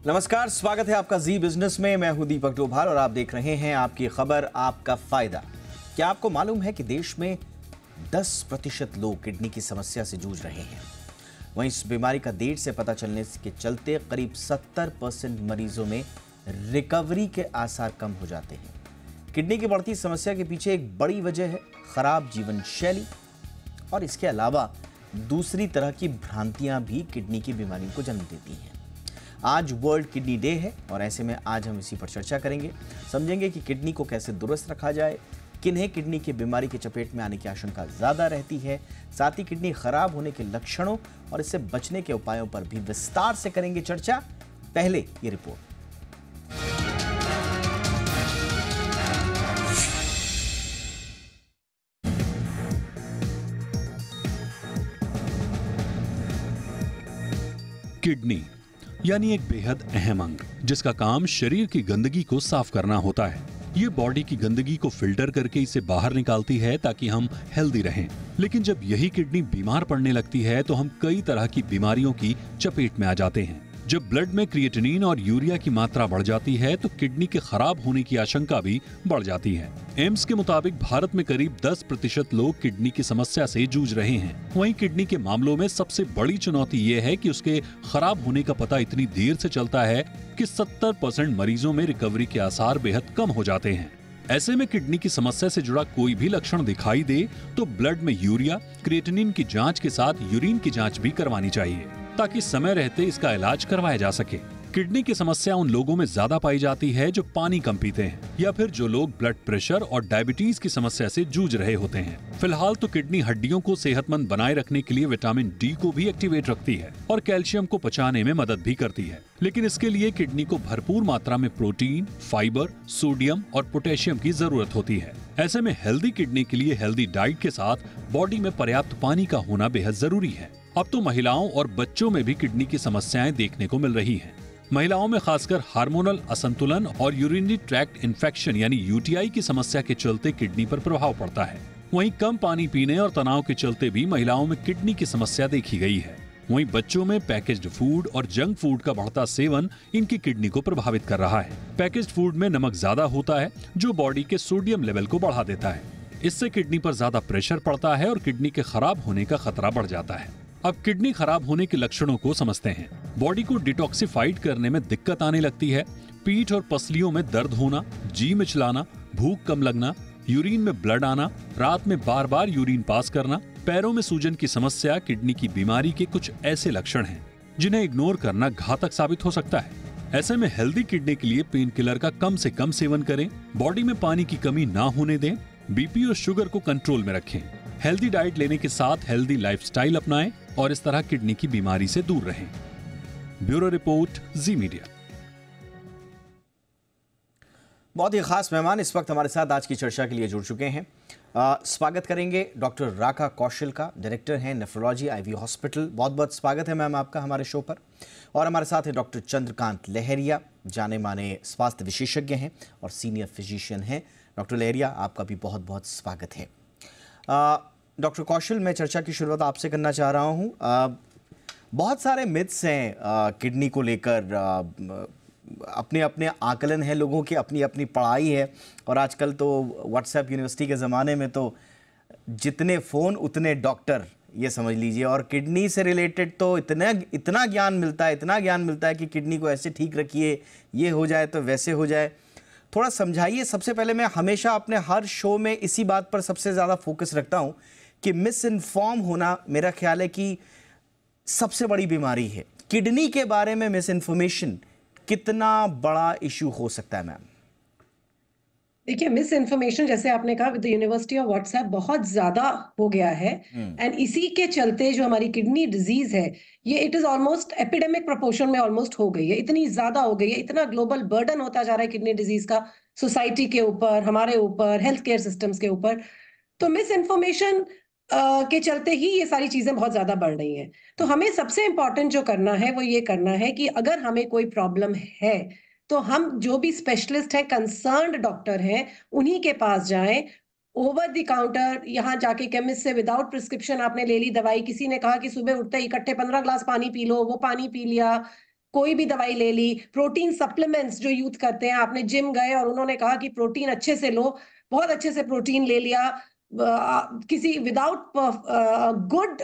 नमस्कार, स्वागत है आपका जी बिजनेस में। मैं हूं दीपक डोभाल और आप देख रहे हैं आपकी खबर आपका फायदा। क्या आपको मालूम है कि देश में 10% लोग किडनी की समस्या से जूझ रहे हैं। वहीं इस बीमारी का देर से पता चलने के चलते करीब 70% मरीजों में रिकवरी के आसार कम हो जाते हैं। किडनी की बढ़ती समस्या के पीछे एक बड़ी वजह है खराब जीवन शैली, और इसके अलावा दूसरी तरह की भ्रांतियां भी किडनी की बीमारी को जन्म देती हैं। आज वर्ल्ड किडनी डे है और ऐसे में आज हम इसी पर चर्चा करेंगे, समझेंगे कि किडनी को कैसे दुरुस्त रखा जाए, किन्हें किडनी की बीमारी की चपेट में आने की आशंका ज़्यादा रहती है, साथ ही किडनी खराब होने के लक्षणों और इससे बचने के उपायों पर भी विस्तार से करेंगे चर्चा। पहले ये रिपोर्ट। किडनी यानी एक बेहद अहम अंग, जिसका काम शरीर की गंदगी को साफ करना होता है। ये बॉडी की गंदगी को फिल्टर करके इसे बाहर निकालती है ताकि हम हेल्दी रहें। लेकिन जब यही किडनी बीमार पड़ने लगती है तो हम कई तरह की बीमारियों की चपेट में आ जाते हैं। जब ब्लड में क्रिएटिनिन और यूरिया की मात्रा बढ़ जाती है तो किडनी के खराब होने की आशंका भी बढ़ जाती है। एम्स के मुताबिक भारत में करीब 10% लोग किडनी की समस्या से जूझ रहे हैं। वहीं किडनी के मामलों में सबसे बड़ी चुनौती ये है कि उसके खराब होने का पता इतनी देर से चलता है कि 70% मरीजों में रिकवरी के आसार बेहद कम हो जाते हैं। ऐसे में किडनी की समस्या से जुड़ा कोई भी लक्षण दिखाई दे तो ब्लड में यूरिया, क्रिएटिनिन की जांच के साथ यूरिन की जांच भी करवानी चाहिए ताकि समय रहते इसका इलाज करवाया जा सके। किडनी की समस्या उन लोगों में ज्यादा पाई जाती है जो पानी कम पीते हैं या फिर जो लोग ब्लड प्रेशर और डायबिटीज की समस्या से जूझ रहे होते हैं। फिलहाल तो किडनी हड्डियों को सेहतमंद बनाए रखने के लिए विटामिन डी को भी एक्टिवेट रखती है और कैल्शियम को पचाने में मदद भी करती है। लेकिन इसके लिए किडनी को भरपूर मात्रा में प्रोटीन, फाइबर, सोडियम और पोटेशियम की जरूरत होती है। ऐसे में हेल्दी किडनी के लिए हेल्दी डाइट के साथ बॉडी में पर्याप्त पानी का होना बेहद जरूरी है। अब तो महिलाओं और बच्चों में भी किडनी की समस्याएं देखने को मिल रही हैं। महिलाओं में खासकर हार्मोनल असंतुलन और यूरिनरी ट्रैक्ट इन्फेक्शन यानी यूटीआई की समस्या के चलते किडनी पर प्रभाव पड़ता है। वहीं कम पानी पीने और तनाव के चलते भी महिलाओं में किडनी की समस्या देखी गई है। वहीं बच्चों में पैकेज्ड फूड और जंक फूड का बढ़ता सेवन इनकी किडनी को प्रभावित कर रहा है। पैकेज्ड फूड में नमक ज्यादा होता है जो बॉडी के सोडियम लेवल को बढ़ा देता है। इससे किडनी पर ज्यादा प्रेशर पड़ता है और किडनी के खराब होने का खतरा बढ़ जाता है। अब किडनी खराब होने के लक्षणों को समझते हैं। बॉडी को डिटॉक्सिफाइड करने में दिक्कत आने लगती है। पीठ और पसलियों में दर्द होना, जी मिचलाना, भूख कम लगना, यूरिन में ब्लड आना, रात में बार बार यूरिन पास करना, पैरों में सूजन की समस्या किडनी की बीमारी के कुछ ऐसे लक्षण हैं जिन्हें इग्नोर करना घातक साबित हो सकता है। ऐसे में हेल्दी किडनी के लिए पेन किलर का कम से कम सेवन करें, बॉडी में पानी की कमी ना होने दें, बीपी और शुगर को कंट्रोल में रखें, हेल्दी डाइट लेने के साथ हेल्दी लाइफस्टाइल अपनाएं और इस तरह किडनी की बीमारी से दूर रहें। ब्यूरो रिपोर्ट, जी मीडिया। बहुत ही खास मेहमान इस वक्त हमारे साथ आज की चर्चा के लिए जुड़ चुके हैं। स्वागत करेंगे डॉक्टर राका कौशल का, डायरेक्टर हैं नेफ्रोलॉजी आईवी हॉस्पिटल। बहुत बहुत स्वागत है मैम आपका हमारे शो पर। और हमारे साथ हैं डॉक्टर चंद्रकांत लहरिया, जाने माने स्वास्थ्य विशेषज्ञ हैं और सीनियर फिजिशियन हैं। डॉक्टर लहरिया, आपका भी बहुत बहुत स्वागत है। डॉक्टर कौशल, मैं चर्चा की शुरुआत आपसे करना चाह रहा हूँ। बहुत सारे मिथ्स हैं किडनी को लेकर, अपने अपने आकलन है लोगों की, अपनी अपनी पढ़ाई है। और आजकल तो व्हाट्सएप यूनिवर्सिटी के ज़माने में तो जितने फ़ोन उतने डॉक्टर, ये समझ लीजिए। और किडनी से रिलेटेड तो इतना ज्ञान मिलता है, इतना ज्ञान मिलता है कि किडनी को ऐसे ठीक रखिए, ये हो जाए तो वैसे हो जाए। थोड़ा समझाइए। सबसे पहले मैं हमेशा अपने हर शो में इसी बात पर सबसे ज़्यादा फोकस रखता हूँ कि मिस इन्फॉर्म होना, मेरा ख्याल है कि सबसे बड़ी बीमारी है। किडनी के बारे में मिस इन्फॉर्मेशन कितना बड़ा इशू हो सकता है मैम? देखिए, मिस इन्फॉर्मेशन जैसे आपने कहा with the university of WhatsApp बहुत ज्यादा हो गया है। एंड इसी के चलते जो हमारी किडनी डिजीज है ये it is almost epidemic proportion में ऑलमोस्ट हो गई है, इतनी ज्यादा हो गई है, इतना ग्लोबल बर्डन होता जा रहा है किडनी डिजीज का सोसाइटी के ऊपर, हमारे ऊपर, हेल्थ केयर सिस्टम्स के ऊपर। तो मिस इन्फॉर्मेशन के चलते ही ये सारी चीजें बहुत ज्यादा बढ़ रही हैं। तो हमें सबसे इंपॉर्टेंट जो करना है वो ये करना है कि अगर हमें कोई प्रॉब्लम है तो हम जो भी स्पेशलिस्ट हैं, कंसर्न्ड डॉक्टर हैं, उन्हीं के पास जाएं। ओवर द काउंटर यहाँ जाके केमिस्ट से विदाउट प्रिस्क्रिप्शन आपने ले ली दवाई, किसी ने कहा कि सुबह उठते ही इकट्ठे 15 ग्लास पानी पी लो, वो पानी पी लिया, कोई भी दवाई ले ली, प्रोटीन सप्लीमेंट्स जो यूथ करते हैं, आपने जिम गए और उन्होंने कहा कि प्रोटीन अच्छे से लो, बहुत अच्छे से प्रोटीन ले लिया, किसी without good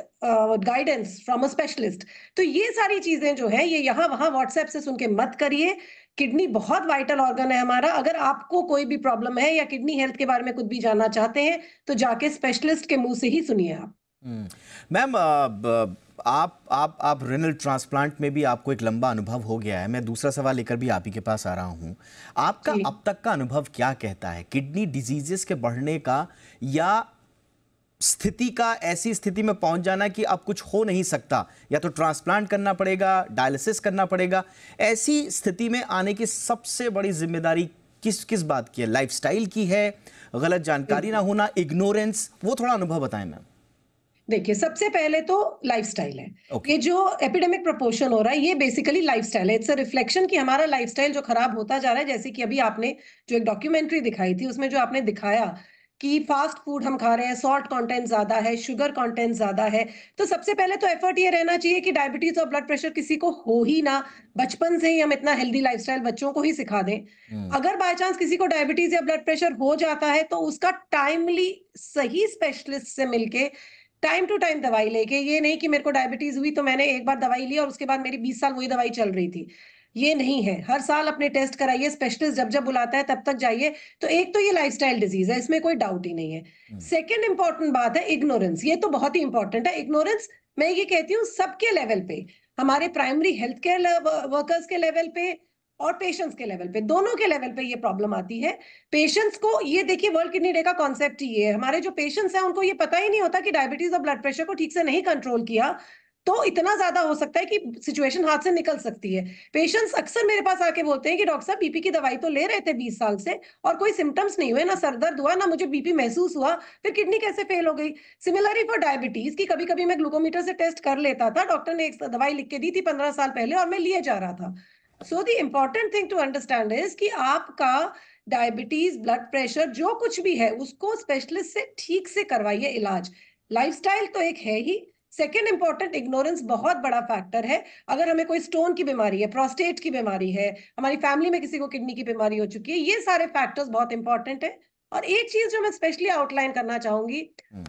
guidance from a specialist. तो ये सारी चीजें जो है ये यहाँ वहां व्हाट्सएप से सुन के मत करिए। किडनी बहुत वाइटल ऑर्गन है हमारा। अगर आपको कोई भी प्रॉब्लम है या किडनी हेल्थ के बारे में कुछ भी जानना चाहते हैं तो जाके स्पेशलिस्ट के मुंह से ही सुनिए आप। मैम, आप रेनल ट्रांसप्लांट में भी आपको एक लंबा अनुभव हो गया है। मैं दूसरा सवाल लेकर भी आप ही के पास आ रहा हूँ। आपका अब तक का अनुभव क्या कहता है किडनी डिजीजेस के बढ़ने का, या स्थिति का ऐसी स्थिति में पहुंच जाना कि अब कुछ हो नहीं सकता, या तो ट्रांसप्लांट करना पड़ेगा, डायलिसिस करना पड़ेगा, ऐसी स्थिति में आने की सबसे बड़ी जिम्मेदारी किस किस बात की है? लाइफस्टाइल की है, गलत जानकारी ना होना, इग्नोरेंस? वो थोड़ा अनुभव बताएं मैम। देखिए, सबसे पहले तो लाइफस्टाइल है। ये जो एपिडेमिक प्रपोर्शन हो रहा है, ये बेसिकली लाइफस्टाइल है। इट्स अ रिफ्लेक्शन कि हमारा लाइफस्टाइल जो खराब होता जा रहा है। जैसे कि अभी आपने जो एक डॉक्यूमेंट्री दिखाई थी, उसमें जो आपने दिखाया कि फास्ट फूड हम खा रहे हैं, सॉल्ट कंटेंट ज्यादा है, शुगर कंटेंट ज्यादा है। तो सबसे पहले तो एफर्ट ये रहना चाहिए कि डायबिटीज और ब्लड प्रेशर किसी को हो ही ना। बचपन से ही हम इतना हेल्दी लाइफस्टाइल बच्चों को ही सिखा दें। अगर बाय चांस किसी को डायबिटीज या ब्लड प्रेशर हो जाता है तो उसका टाइमली सही स्पेशलिस्ट से मिलके टाइम टू टाइम दवाई लेके, ये नहीं कि मेरे को डायबिटीज हुई तो मैंने एक बार दवाई ली और उसके बाद मेरी 20 साल वही दवाई चल रही थी। ये नहीं है। हर साल अपने टेस्ट कराइए, स्पेशलिस्ट जब जब बुलाता है तब तक जाइए। तो एक तो ये लाइफस्टाइल डिजीज है, इसमें कोई डाउट ही नहीं है। सेकेंड इंपॉर्टेंट बात है इग्नोरेंस। ये तो बहुत ही इंपॉर्टेंट है। इग्नोरेंस मैं ये कहती हूँ सबके लेवल पे, हमारे प्राइमरी हेल्थ केयर वर्कर्स के लेवल पे और पेशेंट्स के लेवल पे, दोनों के लेवल पे ये प्रॉब्लम आती है। पेशेंट्स को ये देखिए, वर्ल्ड किडनी डे का कॉन्सेप्ट ही ये है। हमारे जो पेशेंट्स हैं उनको ये पता ही नहीं होता कि डायबिटीज और ब्लड प्रेशर को ठीक से नहीं कंट्रोल किया तो इतना ज्यादा हो सकता है कि सिचुएशन हाथ से निकल सकती है। पेशेंट्स अक्सर मेरे पास आके बोलते हैं कि डॉक्टर साहब, बीपी की दवाई तो ले रहे थे 20 साल से और कोई सिम्टम्स नहीं हुए, ना सर दर्द हुआ, ना मुझे बीपी महसूस हुआ, फिर किडनी कैसे फेल हो गई? सिमिलरली फॉर डायबिटीज की कभी कभी मैं ग्लूकोमीटर से टेस्ट कर लेता था, डॉक्टर ने एक दवाई लिख के दी थी 15 साल पहले और मैं लिए जा रहा था। So the important thing to understand is कि आपका डायबिटीज, ब्लड प्रेशर जो कुछ भी है उसको स्पेशलिस्ट से ठीक से करवाइए इलाज। लाइफस्टाइल तो एक है ही। सेकेंड इंपॉर्टेंट, इग्नोरेंस बहुत बड़ा फैक्टर है। अगर हमें कोई स्टोन की बीमारी है, प्रोस्टेट की बीमारी है, हमारी फैमिली में किसी को किडनी की बीमारी हो चुकी है, ये सारे फैक्टर्स बहुत इंपॉर्टेंट है। और एक चीज जो मैं स्पेशली आउटलाइन करना चाहूंगी,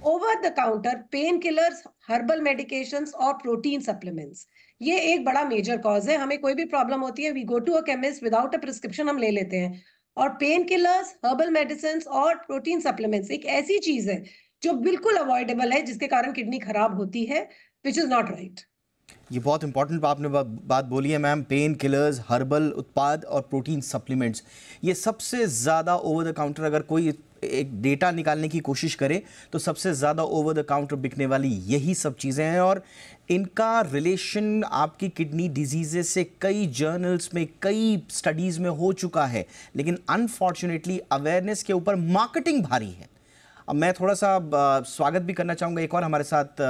over the counter pain killers, herbal medications और प्रोटीन सप्लीमेंट्स, ये एक बड़ा मेजर कॉज है। हमें कोई भी प्रॉब्लम होती है, we go to a chemist, without a prescription हम ले लेते हैं। और पेन किलर्स, हर्बल मेडिसिन और प्रोटीन सप्लीमेंट्स एक ऐसी चीज है जो बिल्कुल अवॉइडेबल है, जिसके कारण किडनी खराब होती है, विच इज नॉट राइट। ये बहुत इंपॉर्टेंट आपने बात बोली है मैम। पेन किलर्स, हर्बल उत्पाद और प्रोटीन सप्लीमेंट्स, ये सबसे ज़्यादा ओवर द काउंटर, अगर कोई एक डेटा निकालने की कोशिश करे तो सबसे ज़्यादा ओवर द काउंटर बिकने वाली यही सब चीज़ें हैं। और इनका रिलेशन आपकी किडनी डिजीज़ेस से कई जर्नल्स में, कई स्टडीज़ में हो चुका है, लेकिन अनफॉर्चुनेटली अवेयरनेस के ऊपर मार्केटिंग भारी है। अब मैं थोड़ा सा स्वागत भी करना चाहूँगा, एक और हमारे साथ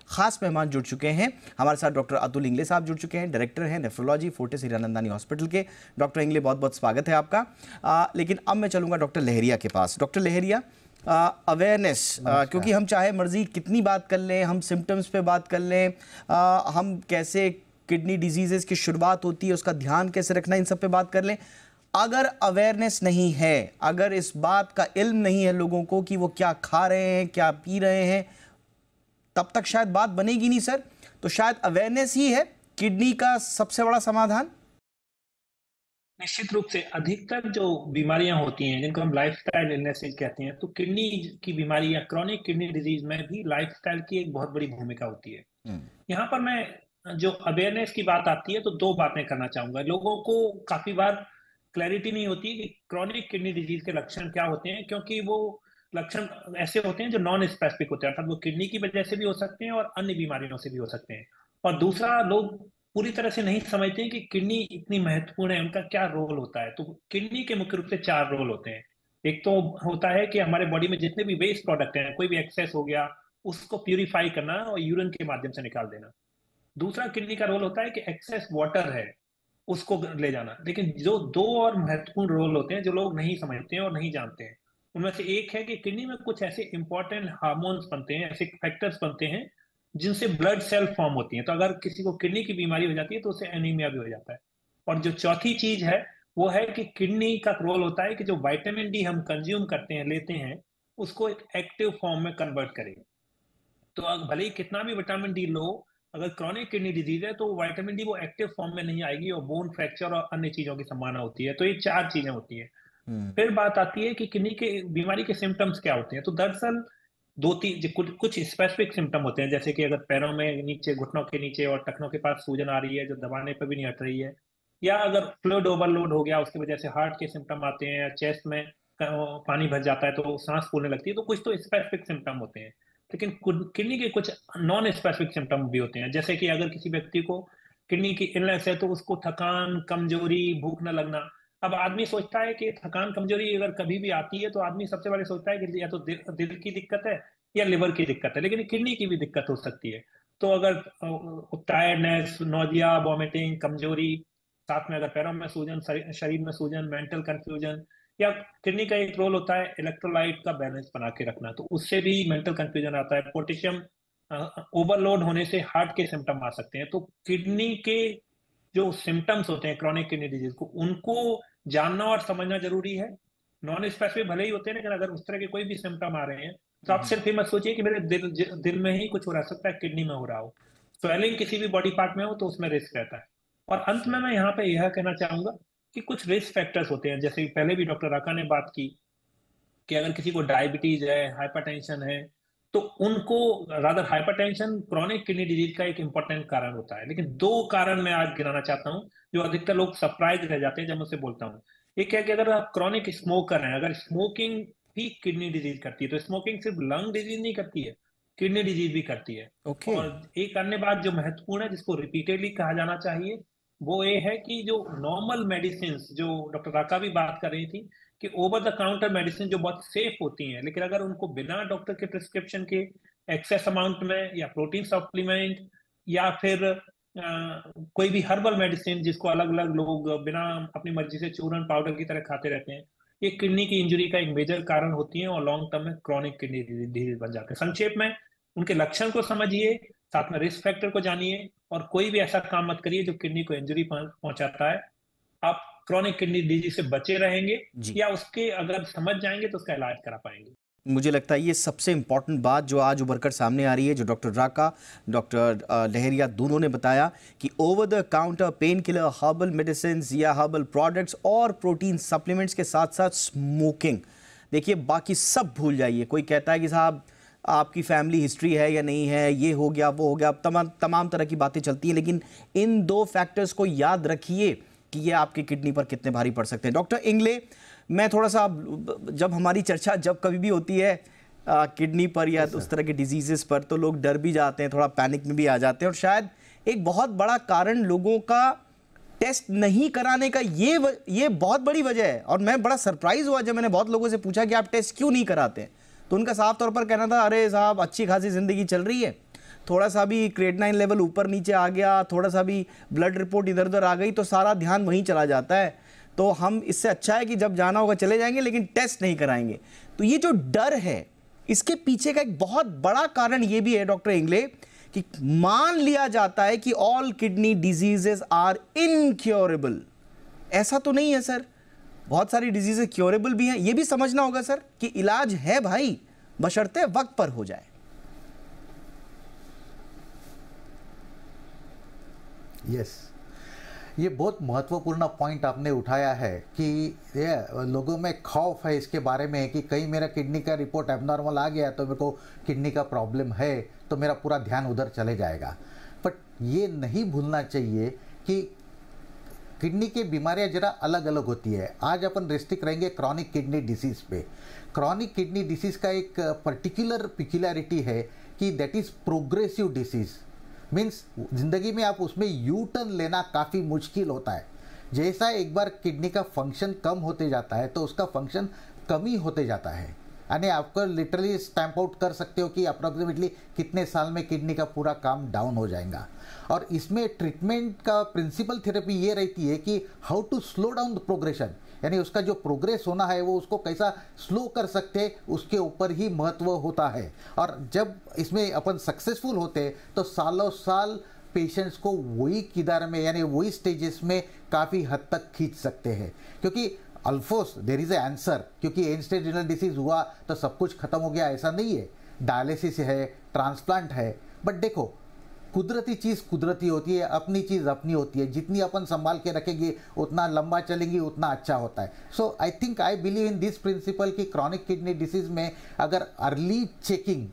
खास मेहमान जुड़ चुके हैं। हमारे साथ डॉक्टर अतुल इंगले साहब जुड़ चुके हैं, डायरेक्टर हैं नेफ्रोलॉजी फोर्टिस हीरानंदानी हॉस्पिटल के। डॉक्टर इंगले, बहुत बहुत स्वागत है आपका। लेकिन अब मैं चलूँगा डॉक्टर लहरिया के पास। डॉक्टर लहरिया, अवेयरनेस, क्योंकि हम चाहे मर्जी कितनी बात कर लें, हम सिम्टम्स पे बात कर लें, हम कैसे किडनी डिजीज़ेस की शुरुआत होती है, उसका ध्यान कैसे रखना, इन सब पे बात कर लें, अगर अवेयरनेस नहीं है, अगर इस बात का इल्म नहीं है लोगों को कि वो क्या खा रहे हैं, क्या पी रहे हैं, तब तक शायद बात बनेगी नहीं सर। तो शायद अवेयरनेस ही है किडनी का सबसे बड़ा समाधान। निश्चित रूप से अधिकतर जो बीमारियां होती हैं जिनको हम लाइफस्टाइल इलनेस कहते हैं, तो किडनी की बीमारी या क्रॉनिक किडनी डिजीज में भी लाइफस्टाइल की एक बहुत बड़ी भूमिका होती है। यहाँ पर मैं जो अवेयरनेस की बात आती है तो दो बातें करना चाहूंगा। लोगों को काफी बार क्लैरिटी नहीं होती कि क्रॉनिक किडनी डिजीज के लक्षण क्या होते हैं, क्योंकि वो लक्षण ऐसे होते हैं जो नॉन स्पेसिफिक होते हैं, अर्थात वो किडनी की वजह से भी हो सकते हैं और अन्य बीमारियों से भी हो सकते हैं। और दूसरा, लोग पूरी तरह से नहीं समझते हैं कि किडनी इतनी महत्वपूर्ण है, उनका क्या रोल होता है। तो किडनी के मुख्य रूप से 4 रोल होते हैं। एक तो होता है कि हमारे बॉडी में जितने भी वेस्ट प्रोडक्ट हैं, कोई भी एक्सेस हो गया, उसको प्यूरिफाई करना और यूरिन के माध्यम से निकाल देना। दूसरा किडनी का रोल होता है कि एक्सेस वाटर है उसको ले जाना। लेकिन जो 2 और महत्वपूर्ण रोल होते हैं जो लोग नहीं समझते हैं और नहीं जानते हैं, उनमें से एक है कि किडनी में कुछ ऐसे इंपॉर्टेंट हार्मोन्स बनते हैं, ऐसे फैक्टर्स बनते हैं जिनसे ब्लड सेल फॉर्म होती हैं। तो अगर किसी को किडनी की बीमारी हो जाती है तो उसे एनीमिया भी हो जाता है। और जो चौथी चीज है वो है कि किडनी का रोल होता है कि जो विटामिन डी हम कंज्यूम करते हैं, लेते हैं, उसको एक एक्टिव फॉर्म में कन्वर्ट करें। तो भले ही कितना भी विटामिन डी लो, अगर क्रॉनिक किडनी डिजीज है तो विटामिन डी वो एक्टिव फॉर्म में नहीं आएगी और बोन फ्रैक्चर और अन्य चीजों की संभावना होती है। तो ये 4 चीजें होती हैं। फिर बात आती है कि किडनी के बीमारी के सिम्टम्स क्या होते हैं। तो दरअसल दो तीन कुछ स्पेसिफिक सिम्टम होते हैं, जैसे कि अगर पैरों में नीचे, घुटनों के नीचे और टखनों के पास सूजन आ रही है जो दबाने पर भी नहीं हट रही है, या अगर फ्लूइड ओवरलोड हो गया उसकी वजह से हार्ट के सिम्टम आते हैं, या चेस्ट में पानी भर जाता है तो सांस फूलने लगती है। तो कुछ तो स्पेसिफिक सिम्टम होते हैं, लेकिन किडनी के कुछ नॉन स्पेसिफिक सिम्टम भी होते हैं। जैसे कि अगर किसी व्यक्ति को किडनी की इलनेस है तो उसको थकान, कमजोरी, भूख न लगना। अब आदमी सोचता है कि थकान, कमजोरी अगर कभी भी आती है तो आदमी सबसे पहले सोचता है कि या तो दिल की दिक्कत है या लिवर की दिक्कत है, लेकिन किडनी की भी दिक्कत हो सकती है। तो अगर टायर्डनेस, नोजिया, वॉमिटिंग, कमजोरी, साथ में अगर पैरों में सूजन, शरीर में सूजन, मेंटल कंफ्यूजन, या किडनी का एक रोल होता है इलेक्ट्रोलाइट का बैलेंस बना के रखना, तो उससे भी मेंटल कंफ्यूजन आता है। पोटेशियम ओवरलोड होने से हार्ट के सिम्टम आ सकते हैं। तो किडनी के जो सिम्टम्स होते हैं क्रॉनिक किडनी डिजीज को, उनको जानना और समझना जरूरी है। नॉन स्पेसिफिक भले ही होते हैं, लेकिन अगर उस तरह के कोई भी सिम्टम आ रहे हैं तो आप सिर्फ ये मत सोचिए कि मेरे दिल में ही कुछ हो रहा सकता है, किडनी में हो रहा हो। स्वेलिंग किसी भी बॉडी पार्ट में हो तो उसमें रिस्क रहता है। और अंत में मैं यहाँ पे यह कहना चाहूंगा कि कुछ रिस्क फैक्टर्स होते हैं, जैसे पहले भी डॉक्टर राका ने बात की कि अगर किसी को डायबिटीज है, हाइपरटेंशन है, तो उनको, rather hypertension chronic kidney disease का एक इंपॉर्टेंट कारण होता है। लेकिन 2 कारण मैं आज गिनाना चाहता हूँ जो अधिकतर लोग सरप्राइज रह जाते हैं जब मुझसे बोलता हूँ। एक है कि अगर आप क्रॉनिक स्मोकर हैं, अगर स्मोकिंग भी किडनी डिजीज करती है, तो स्मोकिंग सिर्फ लंग डिजीज नहीं करती है, किडनी डिजीज भी करती है। ओके। और एक अन्य बात जो महत्वपूर्ण है, जिसको रिपीटेडली कहा जाना चाहिए, वो ये है कि जो नॉर्मल मेडिसिन, जो डॉक्टर राका भी बात कर रही थी कि ओवर द काउंटर मेडिसिन जो बहुत सेफ होती हैं, लेकिन अगर उनको बिना डॉक्टर के प्रिस्क्रिप्शन के एक्सेस अमाउंट में, या प्रोटीन सप्लीमेंट, या फिर कोई भी हर्बल मेडिसिन जिसको अलग अलग लोग बिना अपनी मर्जी से चूरन पाउडर की तरह खाते रहते हैं, ये किडनी की इंजरी का एक मेजर कारण होती है और लॉन्ग टर्म में क्रॉनिक किडनी डिजीज बन जाते हैं। संक्षेप में उनके लक्षण को समझिए, साथ में रिस्क फैक्टर को जानिए, और कोई भी ऐसा काम मत करिए जो किडनी को इंजरी पहुंचाता है। आप क्रॉनिक किडनी डिजीज से बचे रहेंगे, जी। या उसके अगर समझ जाएंगे तो उसका इलाज करा पाएंगे। मुझे लगता है ये सबसे इम्पॉर्टेंट बात जो आज उभर कर सामने आ रही है, जो डॉक्टर राका, डॉक्टर लहरिया दोनों ने बताया कि over the counter pain killer, herbal medicine या हर्बल प्रोडक्ट्स और प्रोटीन सप्लीमेंट्स के साथ साथ स्मोकिंग, देखिए बाकी सब भूल जाइए। कोई कहता है कि साहब आपकी फैमिली हिस्ट्री है या नहीं है, ये हो गया वो हो गया, तमाम तरह की बातें चलती हैं, लेकिन इन 2 फैक्टर्स को याद रखिए कि ये आपकी किडनी पर कितने भारी पड़ सकते हैं। डॉक्टर इंगले, मैं थोड़ा सा, जब हमारी चर्चा जब कभी भी होती है किडनी पर या उस तरह के डिजीजेस पर, तो लोग डर भी जाते हैं, थोड़ा पैनिक में भी आ जाते हैं, और शायद एक बहुत बड़ा कारण लोगों का टेस्ट नहीं कराने का ये बहुत बड़ी वजह है। और मैं बड़ा सरप्राइज हुआ जब मैंने बहुत लोगों से पूछा कि आप टेस्ट क्यों नहीं कराते हैं, तो उनका साफ तौर पर कहना था, अरे साहब अच्छी खासी ज़िंदगी चल रही है, थोड़ा सा भी क्रिएटिनिन लेवल ऊपर नीचे आ गया, थोड़ा सा भी ब्लड रिपोर्ट इधर उधर आ गई तो सारा ध्यान वहीं चला जाता है, तो हम इससे अच्छा है कि जब जाना होगा चले जाएंगे लेकिन टेस्ट नहीं कराएंगे। तो ये जो डर है, इसके पीछे का एक बहुत बड़ा कारण ये भी है डॉक्टर इंगले कि मान लिया जाता है कि all kidney diseases are incurable. ऐसा तो नहीं है सर, बहुत सारी डिजीजेस क्योरेबल भी हैं, ये भी समझना होगा सर कि इलाज है भाई, बशर्ते वक्त पर हो जाए। यस, ये बहुत महत्वपूर्ण पॉइंट आपने उठाया है कि ये लोगों में खौफ है इसके बारे में कि कहीं मेरा किडनी का रिपोर्ट एबनॉर्मल आ गया तो मेरे को किडनी का प्रॉब्लम है, तो मेरा पूरा ध्यान उधर चले जाएगा। बट ये नहीं भूलना चाहिए कि किडनी की बीमारियां जरा अलग अलग होती है। आज अपन रिस्ट्रिक्ट रहेंगे क्रॉनिक किडनी डिसीज़ पे। क्रॉनिक किडनी डिसीज़ का एक पर्टिकुलर पिक्युलरिटी है कि that is progressive disease, means जिंदगी में आप उसमें यू टर्न लेना काफ़ी मुश्किल होता है। जैसा एक बार किडनी का फंक्शन कम होते जाता है तो उसका फंक्शन कमी होते जाता है, यानी आपको लिटरली स्टैम्प आउट कर सकते हो कि अप्रॉक्सीमेटली कितने साल में किडनी का पूरा काम डाउन हो जाएगा। और इसमें ट्रीटमेंट का प्रिंसिपल थेरेपी ये रहती है कि how to slow down the progression, यानी उसका जो प्रोग्रेस होना है वो उसको कैसा स्लो कर सकते, उसके ऊपर ही महत्व होता है। और जब इसमें अपन सक्सेसफुल होते तो सालों साल पेशेंट्स को वही किदार में यानी वही स्टेजेस में काफ़ी हद तक खींच सकते हैं, क्योंकि almost there is a answer. क्योंकि एंड स्टेज रीनल डिसीज हुआ तो सब कुछ खत्म हो गया, ऐसा नहीं है। डायलिसिस है, ट्रांसप्लांट है, बट देखो कुदरती चीज़ कुदरती होती है, अपनी चीज़ अपनी होती है। जितनी अपन संभाल के रखेंगे उतना लंबा चलेंगी, उतना अच्छा होता है। So I think I believe in this principle कि क्रॉनिक किडनी डिसीज में अगर अर्ली चेकिंग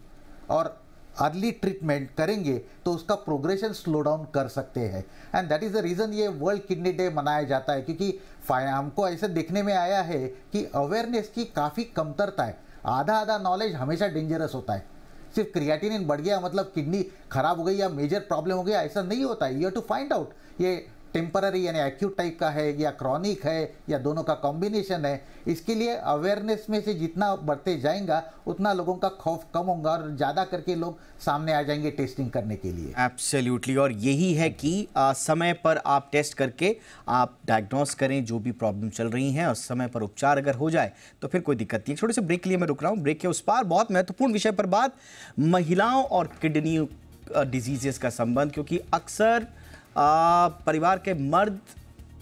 और अर्ली ट्रीटमेंट करेंगे तो उसका प्रोग्रेशन स्लो डाउन कर सकते हैं। And that is the reason ये वर्ल्ड किडनी डे मनाया जाता है, क्योंकि हमको ऐसे देखने में आया है कि अवेयरनेस की काफ़ी कमतरता है। आधा आधा नॉलेज हमेशा डेंजरस होता है। सिर्फ क्रिएटिनिन बढ़ गया मतलब किडनी खराब हो गई या मेजर प्रॉब्लम हो गया, ऐसा नहीं होता है। You have to find out ये टेम्पररी यानी एक्यूट टाइप का है या क्रॉनिक है या दोनों का कॉम्बिनेशन है। इसके लिए अवेयरनेस में से जितना बढ़ते जाएगा उतना लोगों का खौफ कम होगा और ज़्यादा करके लोग सामने आ जाएंगे टेस्टिंग करने के लिए। एब्सोल्युटली, और यही है कि समय पर आप टेस्ट करके आप डायग्नोस करें जो भी प्रॉब्लम चल रही हैं, और समय पर उपचार अगर हो जाए तो फिर कोई दिक्कत नहीं है। छोटे से ब्रेक के लिए मैं रुक रहा हूँ। ब्रेक के उस पार बहुत महत्वपूर्ण विषय पर बात, महिलाओं और किडनी डिजीजेस का संबंध, क्योंकि अक्सर परिवार के मर्द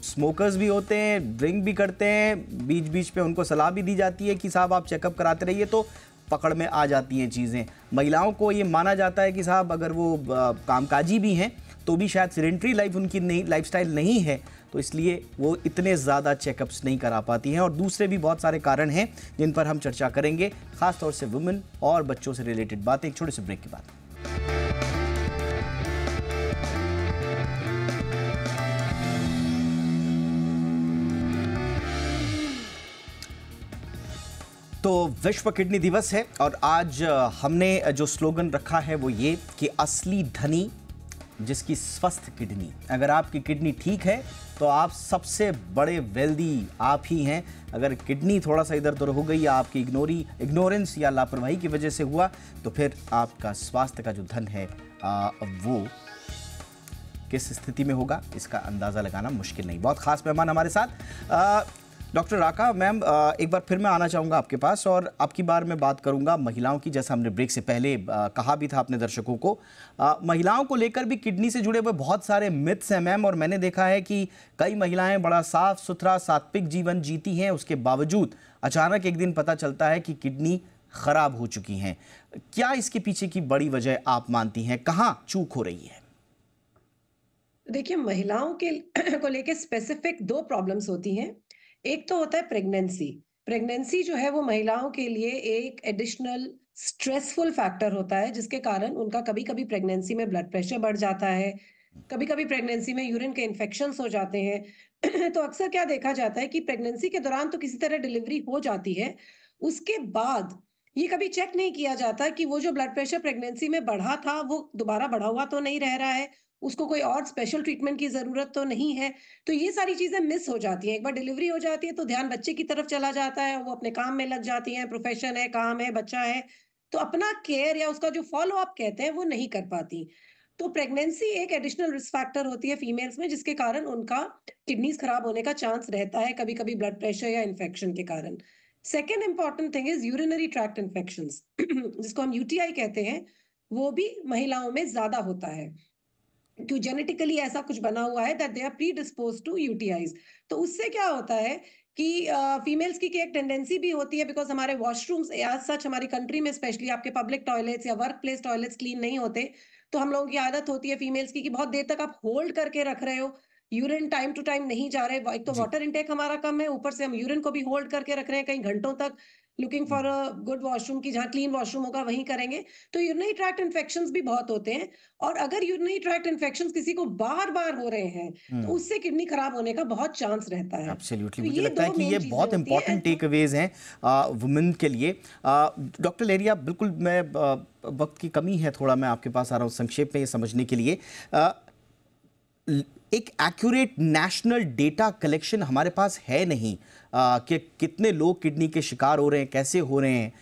स्मोकर्स भी होते हैं, ड्रिंक भी करते हैं, बीच बीच पे उनको सलाह भी दी जाती है कि साहब आप चेकअप कराते रहिए, तो पकड़ में आ जाती हैं चीज़ें। महिलाओं को ये माना जाता है कि साहब अगर वो कामकाजी भी हैं तो भी शायद सेडेंटरी लाइफ उनकी नहीं, लाइफस्टाइल नहीं है, तो इसलिए वो इतने ज़्यादा चेकअप्स नहीं करा पाती हैं। और दूसरे भी बहुत सारे कारण हैं जिन पर हम चर्चा करेंगे, खासतौर से वुमेन और बच्चों से रिलेटेड बातें, एक छोटे से ब्रेक के बाद। तो विश्व किडनी दिवस है और आज हमने जो स्लोगन रखा है वो ये कि असली धनी जिसकी स्वस्थ किडनी। अगर आपकी किडनी ठीक है तो आप सबसे बड़े वेल्दी आप ही हैं। अगर किडनी थोड़ा सा इधर उधर हो गई या आपकी इग्नोरेंस या लापरवाही की वजह से हुआ तो फिर आपका स्वास्थ्य का जो धन है वो किस स्थिति में होगा इसका अंदाज़ा लगाना मुश्किल नहीं। बहुत खास मेहमान हमारे साथ डॉक्टर राका मैम, एक बार फिर मैं आना चाहूँगा आपके पास और आपकी बार मैं बात करूँगा महिलाओं की। जैसा हमने ब्रेक से पहले कहा भी था अपने दर्शकों को, महिलाओं को लेकर भी किडनी से जुड़े हुए बहुत सारे मिथ्स हैं मैम, और मैंने देखा है कि कई महिलाएं बड़ा साफ सुथरा सात्विक जीवन जीती हैं, उसके बावजूद अचानक एक दिन पता चलता है कि किडनी खराब हो चुकी हैं। क्या इसके पीछे की बड़ी वजह आप मानती हैं, कहाँ चूक हो रही है? देखिए, महिलाओं के को लेके स्पेसिफिक दो प्रॉब्लम्स होती हैं। एक तो होता है प्रेगनेंसी जो है वो महिलाओं के लिए एक एडिशनल स्ट्रेसफुल फैक्टर होता है, जिसके कारण उनका कभी कभी प्रेगनेंसी में ब्लड प्रेशर बढ़ जाता है, कभी कभी प्रेगनेंसी में यूरिन के इन्फेक्शंस हो जाते हैं। तो अक्सर क्या देखा जाता है कि प्रेगनेंसी के दौरान तो किसी तरह डिलीवरी हो जाती है, उसके बाद ये कभी चेक नहीं किया जाता कि वो जो ब्लड प्रेशर प्रेगनेंसी में बढ़ा था वो दोबारा बढ़ा हुआ तो नहीं रह रहा है, उसको कोई और स्पेशल ट्रीटमेंट की जरूरत तो नहीं है। तो ये सारी चीजें मिस हो जाती हैं। एक बार डिलीवरी हो जाती है तो ध्यान बच्चे की तरफ चला जाता है, वो अपने काम में लग जाती हैं, प्रोफेशन है, काम है, बच्चा है, तो अपना केयर या उसका जो फॉलो अप कहते हैं वो नहीं कर पाती। तो प्रेगनेंसी एक एडिशनल रिस्क फैक्टर होती है फीमेल्स में, जिसके कारण उनका किडनीज खराब होने का चांस रहता है, कभी कभी ब्लड प्रेशर या इन्फेक्शन के कारण। Second important thing is urinary tract infections जिसको हम यूटीआई कहते हैं, वो भी महिलाओं में ज्यादा होता है, क्यों जेनेटिकली ऐसा कुछ बना हुआ है that they are predisposed to UTIs. तो उससे क्या होता है कि फीमेल्स की एक टेंडेंसी भी होती है, बिकॉज हमारे वॉशरूम्स एज सच हमारी कंट्री में स्पेशली आपके पब्लिक टॉयलेट्स या वर्क प्लेस टॉयलेट्स क्लीन नहीं होते, तो हम लोगों की आदत होती है फीमेल्स की कि बहुत देर तक आप होल्ड करके रख रहे हो, यूरिन टाइम टू टाइम नहीं जा रहे। एक तो वाटर इनटेक हमारा कम है, ऊपर से हम यूरिन को भी होल्ड करके रख रहे हैं कई घंटों तक, looking for a good washroom की जहाँ क्लीन वॉशरूम होगा वहीं करेंगे। तो यूरिनरी ट्रैक्ट इन्फेक्शंस भी बहुत होते हैं, और अगर यूरिनरी ट्रैक्ट इन्फेक्शंस किसी को बार बार हो रहे हैं तो उससे किडनी खराब होने का बहुत चांस रहता है। एब्सोल्युटली, तो मुझे ये लगता है दो कि ये main बहुत चीजें होती इंपॉर्टेंट हैं। टेक अवेज हैं वुमेन के लिए। डॉक्टर लेरिया, बिल्कुल मैं वक्त की कमी है थोड़ा, मैं आपके पास आ रहा हूँ संक्षेप में ये समझने के लिए। एक एक्यूरेट नेशनल डेटा कलेक्शन हमारे पास है नहीं कि कितने लोग किडनी के शिकार हो रहे हैं, कैसे हो रहे हैं।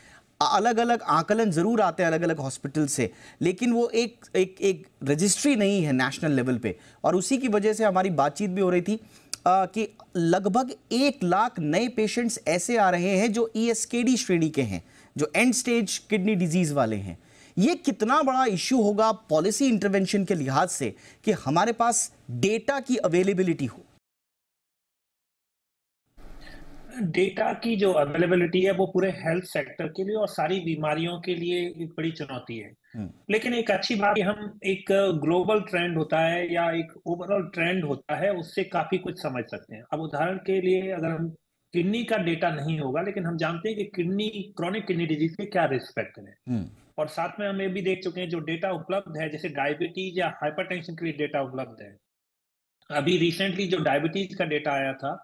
अलग अलग आकलन ज़रूर आते हैं अलग अलग हॉस्पिटल से, लेकिन वो एक रजिस्ट्री नहीं है नेशनल लेवल पे, और उसी की वजह से हमारी बातचीत भी हो रही थी कि लगभग 1 लाख नए पेशेंट्स ऐसे आ रहे हैं जो ESKD श्रेणी के हैं, जो एंड स्टेज किडनी डिजीज वाले हैं। ये कितना बड़ा इश्यू होगा पॉलिसी इंटरवेंशन के लिहाज से कि हमारे पास डेटा की अवेलेबिलिटी हो? डेटा की जो अवेलेबिलिटी है वो पूरे हेल्थ सेक्टर के लिए और सारी बीमारियों के लिए एक बड़ी चुनौती है। लेकिन एक अच्छी बात है, हम एक ग्लोबल ट्रेंड होता है या एक ओवरऑल ट्रेंड होता है, उससे काफी कुछ समझ सकते हैं। अब उदाहरण के लिए अगर हम किडनी का डेटा नहीं होगा, लेकिन हम जानते हैं कि क्रॉनिक किडनी डिजीज के क्या रिस्क फैक्टर है, और साथ में हम ये भी देख चुके हैं जो डेटा उपलब्ध है, जैसे डायबिटीज या हाइपरटेंशन के लिए डेटा उपलब्ध है। अभी रिसेंटली जो डायबिटीज का डेटा आया था,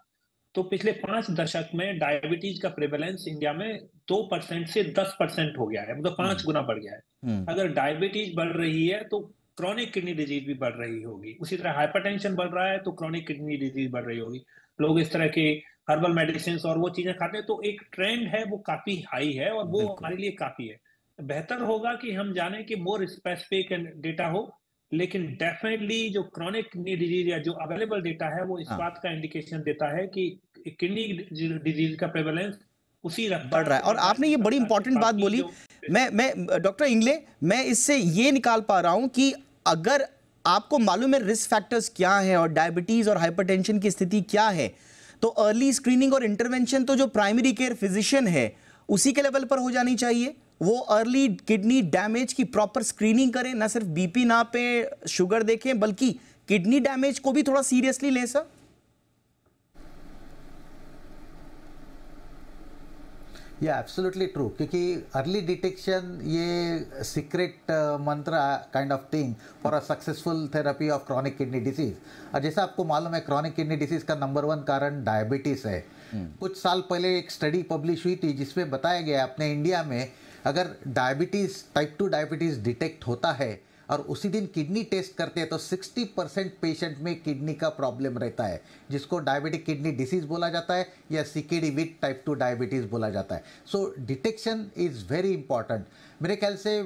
तो पिछले 5 दशक में डायबिटीज का प्रेवलेंस इंडिया में 2% से 10% हो गया है, मतलब 5 गुना बढ़ गया है। अगर डायबिटीज बढ़ रही है तो क्रॉनिक किडनी डिजीज भी बढ़ रही होगी। उसी तरह हाइपरटेंशन बढ़ रहा है तो क्रॉनिक किडनी डिजीज बढ़ रही होगी। लोग इस तरह के हर्बल मेडिसिन और वो चीजें खाते हैं, तो एक ट्रेंड है वो काफी हाई है और वो हमारे लिए काफी है। बेहतर होगा कि हम जाने कि मोर स्पेसिफिक डेटा हो, लेकिन डेफिनेटली जो क्रॉनिक किडनी डिजीज या जो अवेलेबल डेटा है वो इस बात का इंडिकेशन देता है कि किडनी डिजीज का प्रेवलेंस उसी बढ़ रहा है। और आपने ये बड़ी इंपॉर्टेंट बात बोली, मैं डॉक्टर इंगले, मैं इससे ये निकाल पा रहा हूं कि अगर आपको मालूम है रिस्क फैक्टर्स क्या हैं और डायबिटीज और हाइपरटेंशन की स्थिति क्या है, तो अर्ली स्क्रीनिंग और इंटरवेंशन तो जो प्राइमरी केयर फिजिशियन है उसी के लेवल पर हो जानी चाहिए। वो अर्ली किडनी डैमेज की प्रॉपर स्क्रीनिंग करें, ना सिर्फ बीपी नापे, शुगर देखें, बल्कि किडनी डैमेज को भी थोड़ा सीरियसली लें सर। या एब्सोल्युटली ट्रू, क्योंकि अर्ली डिटेक्शन ये सीक्रेट मंत्र kind of thing for a successful therapy of chronic kidney disease. और जैसा आपको मालूम है, क्रॉनिक किडनी डिसीज का नंबर 1 कारण डायबिटीज है। कुछ साल पहले एक स्टडी पब्लिश हुई थी जिसमें बताया गया अपने इंडिया में अगर डायबिटीज टाइप 2 डायबिटीज डिटेक्ट होता है और उसी दिन किडनी टेस्ट करते हैं तो 60% पेशेंट में किडनी का प्रॉब्लम रहता है, जिसको डायबिटिक किडनी डिसीज बोला जाता है या CKD विद टाइप 2 डायबिटीज बोला जाता है। सो डिटेक्शन इज़ वेरी इंपॉर्टेंट। मेरे ख्याल से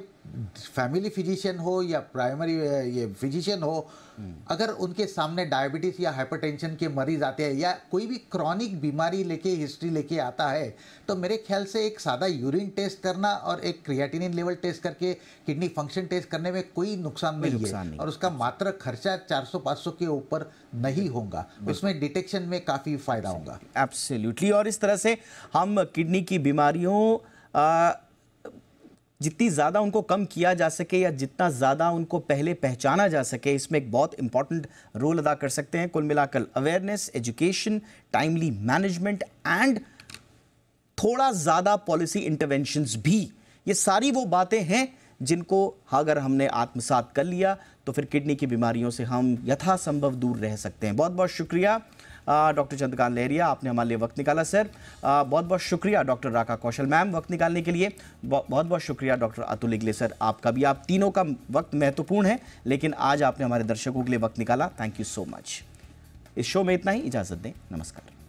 फैमिली फिजिशियन हो या प्राइमरी ये फिजिशियन हो, अगर उनके सामने डायबिटीज़ या हाइपरटेंशन के मरीज आते हैं या कोई भी क्रॉनिक बीमारी लेके हिस्ट्री लेके आता है, तो मेरे ख्याल से एक सादा यूरिन टेस्ट करना और एक क्रिएटिनिन लेवल टेस्ट करके किडनी फंक्शन टेस्ट करने में कोई नुकसान नहीं है और उसका मात्र खर्चा 400-500 के ऊपर नहीं होगा। उसमें डिटेक्शन में काफ़ी फायदा होगा। एब्सोल्युटली। और इस तरह से हम किडनी की बीमारियों जितनी ज़्यादा उनको कम किया जा सके या जितना ज़्यादा उनको पहले पहचाना जा सके, इसमें एक बहुत इंपॉर्टेंट रोल अदा कर सकते हैं। कुल मिलाकर awareness, education, timely management and थोड़ा ज़्यादा पॉलिसी इंटरवेंशंस भी, ये सारी वो बातें हैं जिनको अगर हमने आत्मसात कर लिया तो फिर किडनी की बीमारियों से हम यथासंभव दूर रह सकते हैं। बहुत बहुत शुक्रिया डॉक्टर चंद्रकांत लहरिया, आपने हमारे लिए वक्त निकाला सर। बहुत बहुत शुक्रिया डॉक्टर राका कौशल मैम वक्त निकालने के लिए। बहुत बहुत शुक्रिया डॉक्टर अतुल इगले सर, आपका भी। आप तीनों का वक्त महत्वपूर्ण है, लेकिन आज आपने हमारे दर्शकों के लिए वक्त निकाला। Thank you so much. इस शो में इतना ही, इजाज़त दें, नमस्कार।